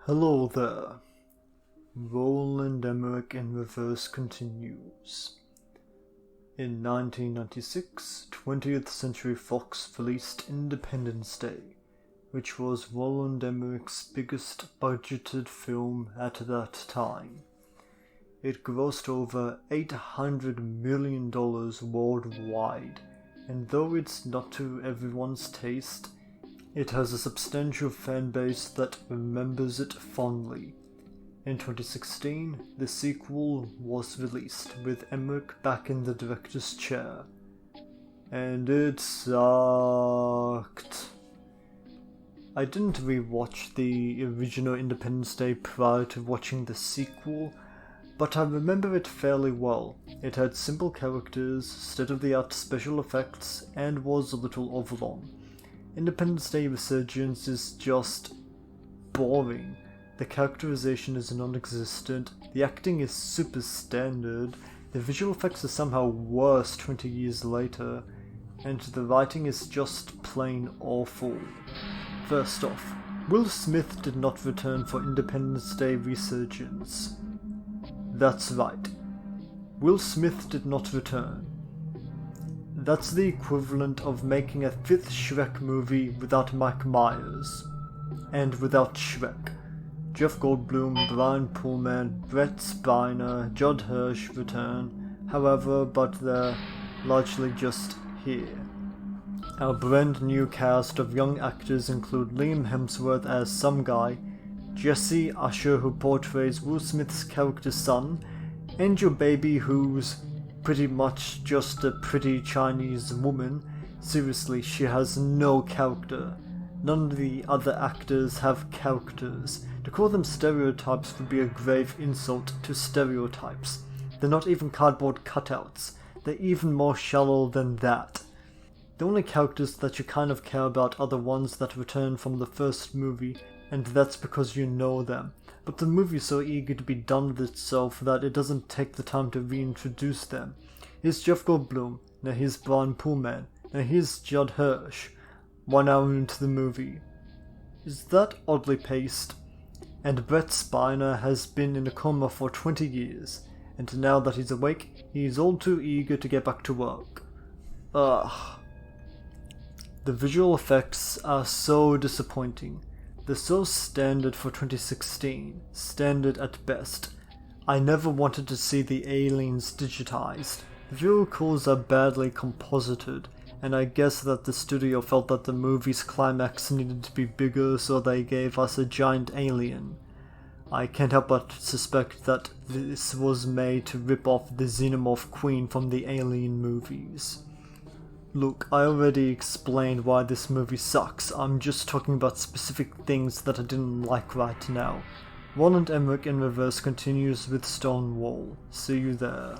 Hello there. Roland Emmerich in reverse continues. In 1996, 20th Century Fox released Independence Day, which was Roland Emmerich's biggest budgeted film at that time. It grossed over $800 million worldwide, and though it's not to everyone's taste, it has a substantial fan base that remembers it fondly. In 2016, the sequel was released, with Emmerich back in the director's chair. And it sucked. I didn't rewatch the original Independence Day prior to watching the sequel, but I remember it fairly well. It had simple characters, state-of-the-art special effects, and was a little overlong. Independence Day Resurgence is just boring. The characterization is non-existent, the acting is super standard, the visual effects are somehow worse 20 years later, and the writing is just plain awful. First off, Will Smith did not return for Independence Day Resurgence. That's right. Will Smith did not return. That's the equivalent of making a fifth Shrek movie without Mike Myers. And without Shrek. Jeff Goldblum, Brian Pullman, Brett Spiner, Judd Hirsch return, however, but they're largely just here. Our brand new cast of young actors include Liam Hemsworth as some guy, Jesse Usher who portrays Will Smith's character's son, Angel Baby who's pretty much just a pretty Chinese woman. Seriously, she has no character. None of the other actors have characters. To call them stereotypes would be a grave insult to stereotypes. They're not even cardboard cutouts. They're even more shallow than that. The only characters that you kind of care about are the ones that return from the first movie, and that's because you know them. But the movie's so eager to be done with itself that it doesn't take the time to reintroduce them. Here's Jeff Goldblum, now here's Brian Pullman, now here's Judd Hirsch, 1 hour into the movie. Is that oddly paced? And Brett Spiner has been in a coma for 20 years, and now that he's awake, he's all too eager to get back to work. Ugh. The visual effects are so disappointing. They're so standard for 2016, standard at best. I never wanted to see the aliens digitized. The vehicles are badly composited, and I guess that the studio felt that the movie's climax needed to be bigger, so they gave us a giant alien. I can't help but suspect that this was made to rip off the Xenomorph Queen from the Alien movies. Look, I already explained why this movie sucks. I'm just talking about specific things that I didn't like right now. Roland Emmerich in reverse continues with Stonewall. See you there.